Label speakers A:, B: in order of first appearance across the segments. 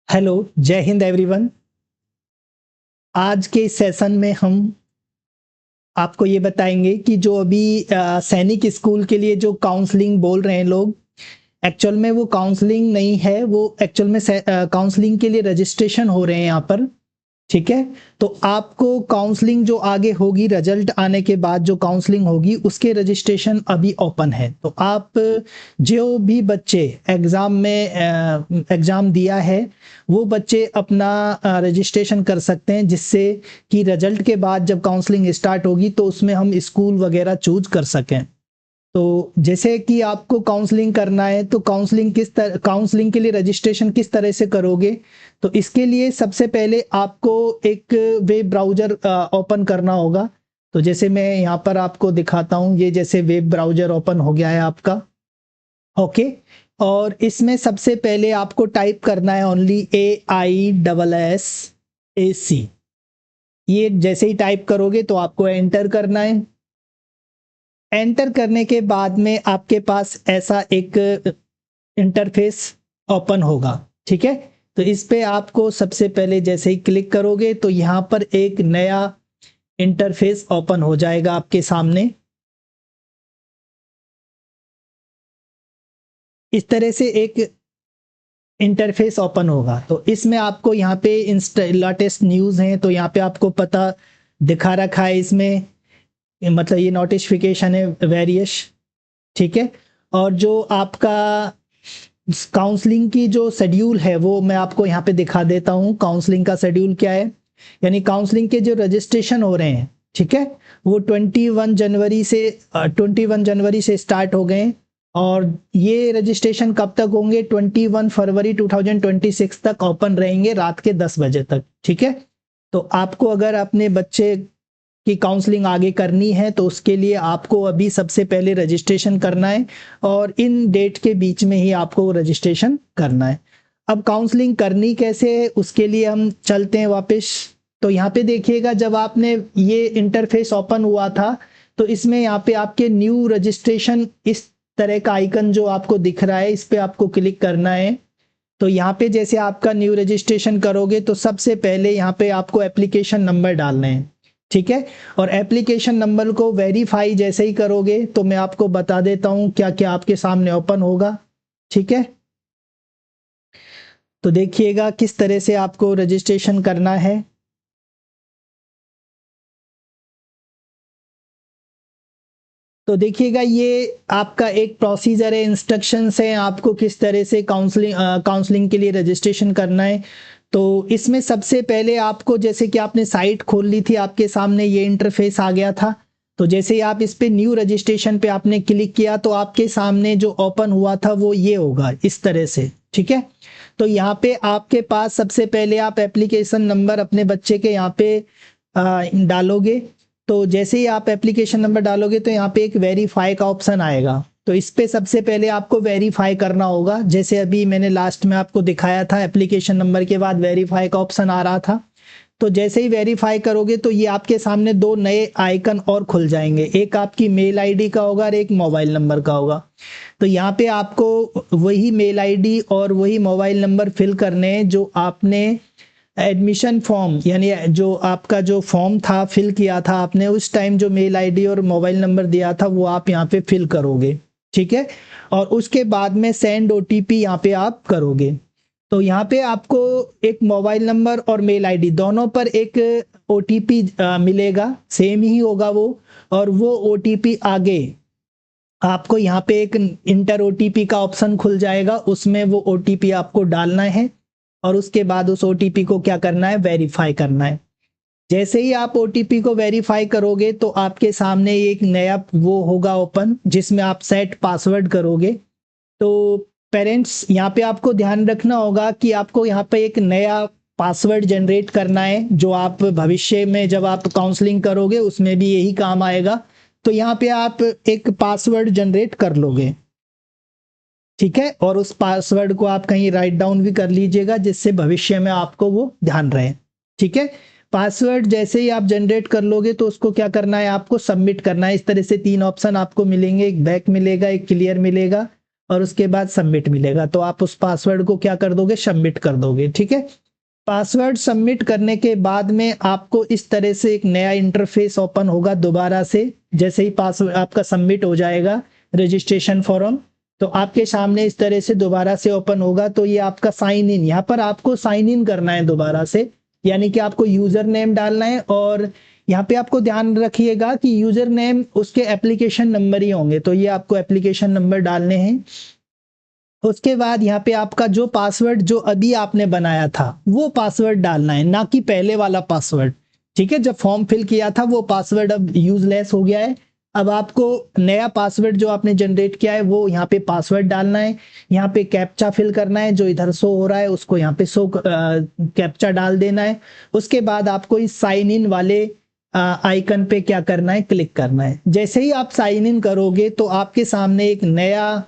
A: Hello, जय Hind everyone. आज के इस सेशन में हम आपको ये बताएंगे कि जो अभी सैनिक स्कूल के लिए जो काउंसलिंग बोल रहे हैं लोग, एक्चुअल में वो काउंसलिंग नहीं है, वो एक्चुअल में काउंसलिंग के लिए रजिस्ट्रेशन हो रहे हैं यहाँ पर। ठीक है, तो आपको काउंसलिंग जो आगे होगी, रिजल्ट आने के बाद जो काउंसलिंग होगी उसके रजिस्ट्रेशन अभी ओपन है। तो आप जो भी बच्चे एग्ज़ाम में एग्ज़ाम दिया है वो बच्चे अपना रजिस्ट्रेशन कर सकते हैं, जिससे कि रिजल्ट के बाद जब काउंसलिंग स्टार्ट होगी तो उसमें हम स्कूल वगैरह चूज कर सकें। तो जैसे कि आपको काउंसलिंग करना है तो काउंसलिंग के लिए रजिस्ट्रेशन किस तरह से करोगे, तो इसके लिए सबसे पहले आपको एक वेब ब्राउज़र ओपन करना होगा। तो जैसे मैं यहाँ पर आपको दिखाता हूँ, ये जैसे वेब ब्राउज़र ओपन हो गया है आपका। ओके, और इसमें सबसे पहले आपको टाइप करना है ओनली AISSAC। ये जैसे ही टाइप करोगे तो आपको एंटर करना है। एंटर करने के बाद में आपके पास ऐसा एक इंटरफेस ओपन होगा। ठीक है, तो इस पे आपको सबसे पहले जैसे ही क्लिक करोगे तो यहाँ पर एक नया इंटरफेस ओपन हो जाएगा आपके सामने। इस तरह से एक इंटरफेस ओपन होगा। तो इसमें आपको यहाँ पे लेटेस्ट न्यूज़ हैं, तो यहाँ पे आपको पता दिखा रखा है इसमें, मतलब ये नोटिफिकेशन है वेरियस। ठीक है, और जो आपका काउंसलिंग की जो शेड्यूल है वो मैं आपको यहाँ पे दिखा देता हूँ। काउंसलिंग का शेड्यूल क्या है, यानी काउंसलिंग के जो रजिस्ट्रेशन हो रहे हैं, ठीक है, वो 21 जनवरी से स्टार्ट हो गए हैं। और ये रजिस्ट्रेशन कब तक होंगे, 21 फरवरी 2026 तक ओपन रहेंगे, रात के 10 बजे तक। ठीक है, तो आपको अगर अपने बच्चे की काउंसलिंग आगे करनी है तो उसके लिए आपको अभी सबसे पहले रजिस्ट्रेशन करना है, और इन डेट के बीच में ही आपको रजिस्ट्रेशन करना है। अब काउंसलिंग करनी कैसे है उसके लिए हम चलते हैं वापस। तो यहाँ पे देखिएगा, जब आपने ये इंटरफेस ओपन हुआ था तो इसमें यहाँ पे आपके न्यू रजिस्ट्रेशन इस तरह का आइकन जो आपको दिख रहा है, इस पे आपको क्लिक करना है। तो यहाँ पे जैसे आपका न्यू रजिस्ट्रेशन करोगे तो सबसे पहले यहाँ पे आपको एप्लीकेशन नंबर डालना है। ठीक है, और एप्लीकेशन नंबर को वेरीफाई जैसे ही करोगे तो मैं आपको बता देता हूँ क्या क्या आपके सामने ओपन होगा। ठीक है, तो देखिएगा किस तरह से आपको रजिस्ट्रेशन करना है। तो देखिएगा, ये आपका एक प्रोसीजर है, इंस्ट्रक्शंस हैं आपको किस तरह से काउंसलिंग के लिए रजिस्ट्रेशन करना है। तो इसमें सबसे पहले आपको, जैसे कि आपने साइट खोल ली थी, आपके सामने ये इंटरफेस आ गया था। तो जैसे ही आप इस पे न्यू रजिस्ट्रेशन पे आपने क्लिक किया तो आपके सामने जो ओपन हुआ था वो ये होगा इस तरह से। ठीक है, तो यहाँ पे आपके पास सबसे पहले आप एप्लीकेशन नंबर अपने बच्चे के यहाँ पे डालोगे। तो जैसे ही आप एप्लीकेशन नंबर डालोगे तो यहाँ पे एक वेरीफाई का ऑप्शन आएगा। तो इस पे सबसे पहले आपको वेरीफाई करना होगा, जैसे अभी मैंने लास्ट में आपको दिखाया था, एप्लीकेशन नंबर के बाद वेरीफाई का ऑप्शन आ रहा था। तो जैसे ही वेरीफाई करोगे तो ये आपके सामने दो नए आइकन और खुल जाएंगे, एक आपकी मेल आईडी का होगा और एक मोबाइल नंबर का होगा। तो यहाँ पे आपको वही मेल आईडी और वही मोबाइल नंबर फिल करने हैं जो आपने एडमिशन फॉर्म, यानी जो आपका जो फॉर्म था फिल किया था आपने, उस टाइम जो मेल आईडी और मोबाइल नंबर दिया था वो आप यहाँ पे फिल करोगे। ठीक है, और उसके बाद में सेंड ओटीपी यहाँ पे आप करोगे। तो यहाँ पे आपको एक मोबाइल नंबर और मेल आईडी दोनों पर एक ओटीपी मिलेगा, सेम ही होगा वो। और वो ओटीपी आगे आपको यहाँ पे एक इंटर ओटीपी का ऑप्शन खुल जाएगा, उसमें वो ओटीपी आपको डालना है और उसके बाद उस ओटीपी को क्या करना है, वेरीफाई करना है। जैसे ही आप ओटीपी को वेरीफाई करोगे तो आपके सामने एक नया वो होगा ओपन, जिसमें आप सेट पासवर्ड करोगे। तो पेरेंट्स, यहाँ पे आपको ध्यान रखना होगा कि आपको यहाँ पे एक नया पासवर्ड जनरेट करना है, जो आप भविष्य में जब आप काउंसलिंग करोगे उसमें भी यही काम आएगा। तो यहाँ पे आप एक पासवर्ड जनरेट कर लोगे। ठीक है, और उस पासवर्ड को आप कहीं राइट डाउन भी कर लीजिएगा, जिससे भविष्य में आपको वो ध्यान रहे। ठीक है, पासवर्ड जैसे ही आप जनरेट कर लोगे तो उसको क्या करना है, आपको सबमिट करना है। इस तरह से तीन ऑप्शन आपको मिलेंगे, एक बैक मिलेगा, एक क्लियर मिलेगा और उसके बाद सबमिट मिलेगा। तो आप उस पासवर्ड को क्या कर दोगे, सबमिट कर दोगे। ठीक है, पासवर्ड सबमिट करने के बाद में आपको इस तरह से एक नया इंटरफेस ओपन होगा दोबारा से। जैसे ही पासवर्ड आपका सबमिट हो जाएगा रजिस्ट्रेशन फॉर्म, तो आपके सामने इस तरह से दोबारा से ओपन होगा। तो ये आपका साइन इन, यहाँ पर आपको साइन इन करना है दोबारा से, यानी कि आपको यूजर नेम डालना है। और यहाँ पे आपको ध्यान रखिएगा कि यूजर नेम उसके एप्लीकेशन नंबर ही होंगे, तो ये आपको एप्लीकेशन नंबर डालने हैं। उसके बाद यहाँ पे आपका जो पासवर्ड जो अभी आपने बनाया था वो पासवर्ड डालना है, ना कि पहले वाला पासवर्ड। ठीक है, जब फॉर्म फिल किया था वो पासवर्ड अब यूजलेस हो गया है। अब आपको नया पासवर्ड जो आपने जनरेट किया है वो यहाँ पे पासवर्ड डालना है। यहाँ पे कैप्चा फिल करना है, जो इधर शो हो रहा है उसको यहाँ पे कैप्चा डाल देना है। उसके बाद आपको इस साइन इन वाले आइकन पे क्या करना है, क्लिक करना है। जैसे ही आप साइन इन करोगे तो आपके सामने एक नया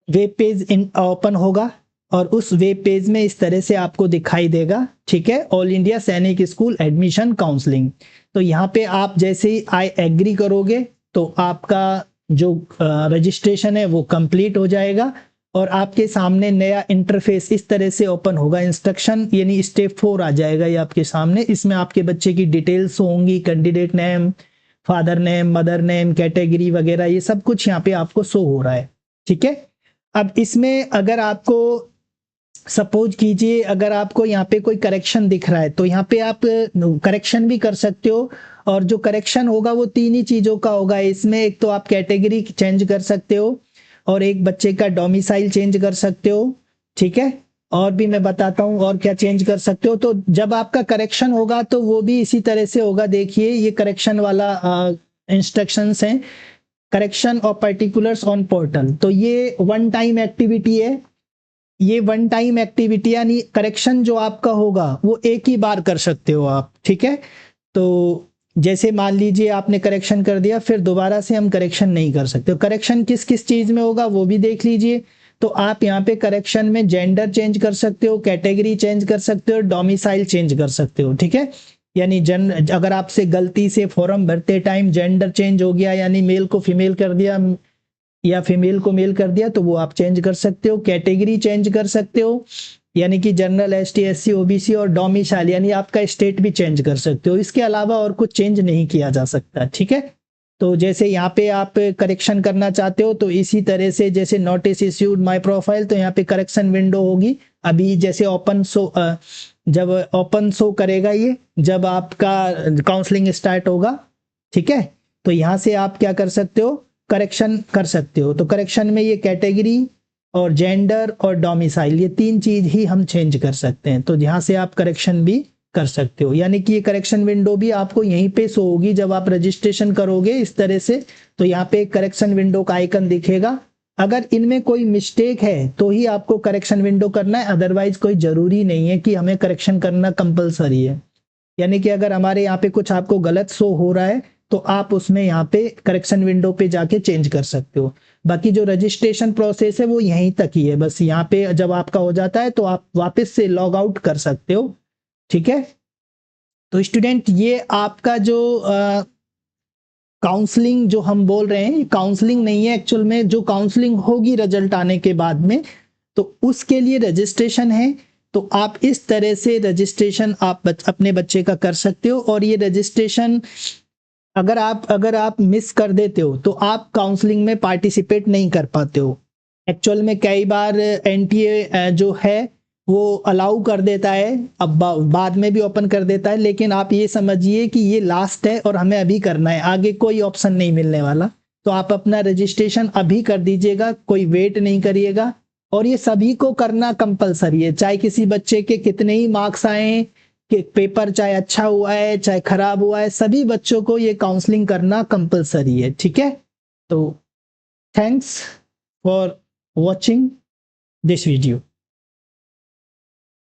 A: वेब पेज ओपन होगा, और उस वेब पेज में इस तरह से आपको दिखाई देगा। ठीक है, ऑल इंडिया सैनिक स्कूल एडमिशन काउंसलिंग। तो यहाँ पे आप जैसे ही आई एग्री करोगे तो आपका जो रजिस्ट्रेशन है वो कंप्लीट हो जाएगा, और आपके सामने नया इंटरफेस इस तरह से ओपन होगा। इंस्ट्रक्शन यानी स्टेप 4 आ जाएगा ये आपके सामने। इसमें आपके बच्चे की डिटेल्स होंगी, candidate name, father name, mother name, category वगैरह, ये सब कुछ यहाँ पे आपको शो हो रहा है। ठीक है, अब इसमें अगर आपको सपोज कीजिए अगर आपको यहाँ पे कोई करेक्शन दिख रहा है तो यहाँ पे आप करेक्शन भी कर सकते हो। और जो करेक्शन होगा वो 3 ही चीजों का होगा इसमें। एक तो आप कैटेगरी चेंज कर सकते हो, और एक बच्चे का डोमिसाइल चेंज कर सकते हो। ठीक है, और भी मैं बताता हूँ और क्या चेंज कर सकते हो। तो जब आपका करेक्शन होगा तो वो भी इसी तरह से होगा। देखिए ये करेक्शन वाला इंस्ट्रक्शंस हैं, correction of particulars on portal. तो ये वन टाइम एक्टिविटी है, ये वन टाइम एक्टिविटी यानी करेक्शन जो आपका होगा वो एक ही बार कर सकते हो आप। ठीक है, तो जैसे मान लीजिए आपने करेक्शन कर दिया, फिर दोबारा से हम करेक्शन नहीं कर सकते। करेक्शन किस किस चीज में होगा वो भी देख लीजिए। तो आप यहाँ पे करेक्शन में जेंडर चेंज कर सकते हो, कैटेगरी चेंज कर सकते हो, डोमिसाइल चेंज कर सकते हो। ठीक है, यानी अगर आपसे गलती से फॉर्म भरते टाइम जेंडर चेंज हो गया, यानी मेल को फीमेल कर दिया या फीमेल को मेल कर दिया, तो वो आप चेंज कर सकते हो। कैटेगरी चेंज कर सकते हो, यानी कि जनरल, एसटी, एससी, ओबीसी, और डोमिसाइल यानी आपका स्टेट भी चेंज कर सकते हो। इसके अलावा और कुछ चेंज नहीं किया जा सकता। ठीक है, तो जैसे यहाँ पे आप करेक्शन करना चाहते हो तो इसी तरह से, जैसे नोटिस इश्यूड माय प्रोफाइल, तो यहाँ पे करेक्शन विंडो होगी। अभी जैसे ओपन शो, जब ओपन शो करेगा ये जब आपका काउंसलिंग स्टार्ट होगा। ठीक है, तो यहाँ से आप क्या कर सकते हो, करेक्शन कर सकते हो। तो करेक्शन में ये कैटेगरी और जेंडर और डोमिसाइल, ये 3 चीज ही हम चेंज कर सकते हैं। तो यहाँ से आप करेक्शन भी कर सकते हो, यानी कि ये करेक्शन विंडो भी आपको यहीं पे शो होगी जब आप रजिस्ट्रेशन करोगे इस तरह से। तो यहाँ पे करेक्शन विंडो का आइकन दिखेगा। अगर इनमें कोई मिस्टेक है तो ही आपको करेक्शन विंडो करना है, अदरवाइज कोई जरूरी नहीं है कि हमें करेक्शन करना कंपलसरी है। यानी कि अगर हमारे यहाँ पे कुछ आपको गलत शो हो रहा है तो आप उसमें यहाँ पे करेक्शन विंडो पे जाके चेंज कर सकते हो। बाकी जो रजिस्ट्रेशन प्रोसेस है वो यहीं तक ही है, बस यहाँ पे जब आपका हो जाता है तो आप वापस से लॉग आउट कर सकते हो। ठीक है, तो स्टूडेंट ये आपका जो काउंसलिंग जो हम बोल रहे हैं, काउंसलिंग नहीं है एक्चुअल में, जो काउंसलिंग होगी रिजल्ट आने के बाद में, तो उसके लिए रजिस्ट्रेशन है। तो आप इस तरह से रजिस्ट्रेशन आप अपने बच्चे का कर सकते हो। और ये रजिस्ट्रेशन अगर आप मिस कर देते हो तो आप काउंसलिंग में पार्टिसिपेट नहीं कर पाते हो। एक्चुअल में कई बार एनटीए जो है वो अलाउ कर देता है, अब बाद में भी ओपन कर देता है, लेकिन आप ये समझिए कि ये लास्ट है और हमें अभी करना है, आगे कोई ऑप्शन नहीं मिलने वाला। तो आप अपना रजिस्ट्रेशन अभी कर दीजिएगा, कोई वेट नहीं करिएगा। और ये सभी को करना कंपलसरी है, चाहे किसी बच्चे के कितने ही मार्क्स आए, कि पेपर चाहे अच्छा हुआ है चाहे खराब हुआ है, सभी बच्चों को ये काउंसलिंग करना कंपलसरी है। ठीक है, तो thanks for watching this video.